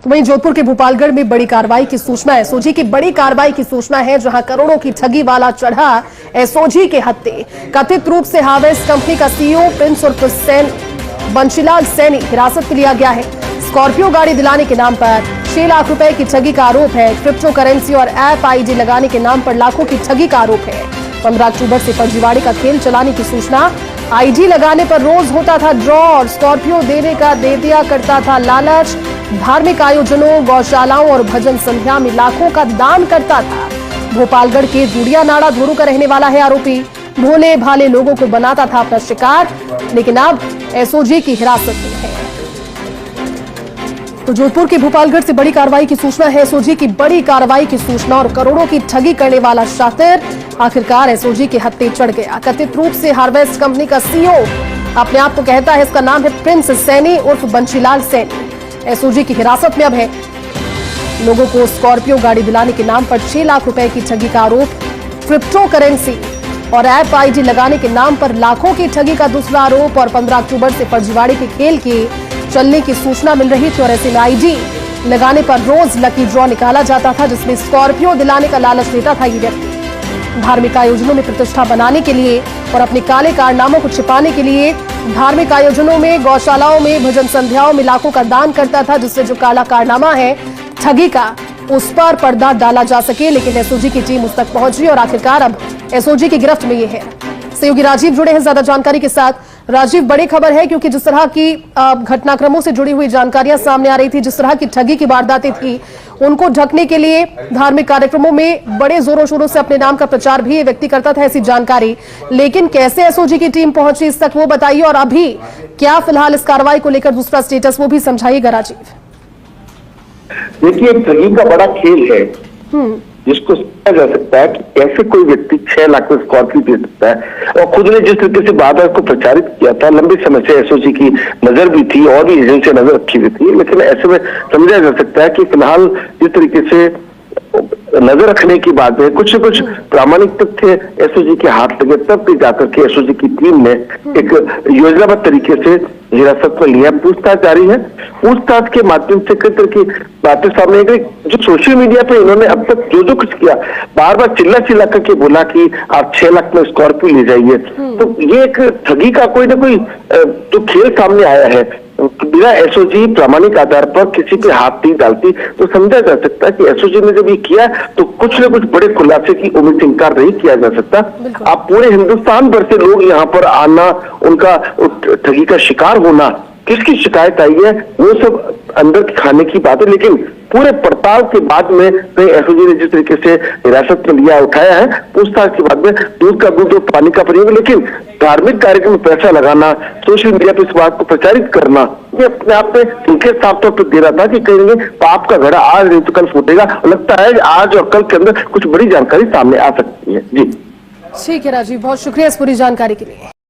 तो वहीं जोधपुर के भोपालगढ़ में बड़ी कार्रवाई की सूचना है। एसओजी की बड़ी कार्रवाई की सूचना है, जहां करोड़ों की ठगी वाला चढ़ा एसओजी के हत्थे। कथित रूप से हार्वेस्ट कंपनी का सीईओ प्रिंस उर्फ बंशीलाल सैनी हिरासत में लिया गया है। स्कॉर्पियो गाड़ी दिलाने के नाम पर 6 लाख रुपए की ठगी का आरोप है। क्रिप्टो करेंसी और ऐप आईडी लगाने के नाम पर लाखों की ठगी का आरोप है। 15 अक्टूबर से फर्जीवाड़े का खेल चलाने की सूचना। आईडी लगाने पर रोज होता था ड्रॉ और स्कॉर्पियो देने का दे दिया करता था लालच। धार्मिक आयोजनों, गौशालाओं और भजन संध्या में लाखों का दान करता था। भोपालगढ़ के जुड़िया नाड़ा धोरू का रहने वाला है आरोपी। भोले भाले लोगों को बनाता था अपना शिकार, लेकिन अब एसओजी की हिरासत में है। तो जोधपुर के भोपालगढ़ से बड़ी कार्रवाई की सूचना है। एसओजी की बड़ी कार्रवाई की सूचना और करोड़ों की ठगी करने वाला शातिर आखिरकार एसओजी के हत्थे चढ़ गया। कथित रूप से हार्वेस्ट कंपनी का सीईओ अपने आप को कहता है, इसका नाम है प्रिंस सैनी उर्फ बंशीलाल सैनी। एसओजी की हिरासत में अब है। लोगों को स्कॉर्पियो गाड़ी दिलाने के नाम पर 6 लाख रुपए की ठगी का आरोप। क्रिप्टो करेंसी और ऐप आईडी लगाने के नाम पर लाखों की ठगी का दूसरा आरोप। और 15 अक्टूबर से फर्जीवाड़े के खेल के चलने की सूचना मिल रही थी और ऐसे में आईडी लगाने पर रोज लकी ड्रॉ निकाला जाता था, जिसमें स्कॉर्पियो दिलाने का लालच लेता था ये व्यक्ति। धार्मिक आयोजनों में प्रतिष्ठा बनाने के लिए और अपने काले कारनामों को छिपाने के लिए धार्मिक आयोजनों में, गौशालाओं में, भजन संध्याओं में लाखों का दान करता था, जिससे जो काला कारनामा है ठगी का, उस पर पर्दा डाला जा सके। लेकिन एसओजी की टीम उस तक पहुंची और आखिरकार अब एसओजी की गिरफ्त में ये है। सहयोगी राजीव जुड़े हैं ज्यादा जानकारी के साथ। राजीव, बड़ी खबर है क्योंकि जिस तरह की घटनाक्रमों से जुड़ी हुई जानकारियां सामने आ रही थी, जिस तरह की ठगी की वारदातें थी, उनको ढकने के लिए धार्मिक कार्यक्रमों में बड़े जोरों शोरों से अपने नाम का प्रचार भी ये व्यक्ति करता था, ऐसी जानकारी। लेकिन कैसे एसओजी की टीम पहुंची इस तक, वो बताइए। और अभी क्या फिलहाल इस कार्रवाई को लेकर दूसरा स्टेटस, वो भी समझाइएगा राजीव। देखिए, ठगी का बड़ा खेल है जिसको समझा जा सकता है कि कैसे कोई व्यक्ति 6 लाख में स्कॉर्पियो दे सकता है। और खुद ने जिस तरीके से बात को प्रचारित किया था, लंबे समय से एसओजी की नजर भी थी और भी एजेंसी नजर रखी हुई थी, लेकिन ऐसे में समझा जा सकता है कि फिलहाल जिस तरीके से नजर रखने की बात है, कुछ न कुछ प्रामाणिक तथ्य एसओजी के हाथ लगे, तब भी जाकर के एसओजी की टीम ने एक योजनाबद्ध तरीके से हिरासत में लिया। पूछताछ जारी है। पूछताछ के माध्यम से कई तरह की बातें सामने आई। जो सोशल मीडिया पे इन्होंने अब तक जो कुछ किया, बार बार चिल्ला करके बोला कि आप 6 लाख में स्कॉर्पियो ले जाइए, तो ये एक ठगी का कोई ना कोई जो खेल सामने आया है। बिना एसओजी प्रामाणिक आधार पर किसी पे हाथ नहीं डालती, तो समझा जा सकता है कि एसओजी ने जब ये किया तो कुछ न कुछ बड़े खुलासे की उम्मीद से इंकार नहीं किया जा सकता। आप पूरे हिंदुस्तान भर से लोग यहाँ पर आना, उनका ठगी का शिकार होना, किसकी शिकायत आई है वो सब अंदर खाने की बात है। लेकिन पूरे पड़ताल के बाद में एसओजी ने जिस तरीके से हिरासत में लिया, उठाया है, पूछताछ के बाद में दूध का दूध और पानी का पानी। लेकिन धार्मिक कार्यक्रम में पैसा लगाना, सोशल मीडिया पे इस बात को प्रचारित करना, ये अपने आप में संकेत साफ तौर पर दे रहा था कि कहीं ना कहीं पाप का घड़ा आज नहीं तो कल फूटेगा। लगता है आज और कल के अंदर कुछ बड़ी जानकारी सामने आ सकती है। जी ठीक है राजीव, बहुत शुक्रिया इस पूरी जानकारी के लिए।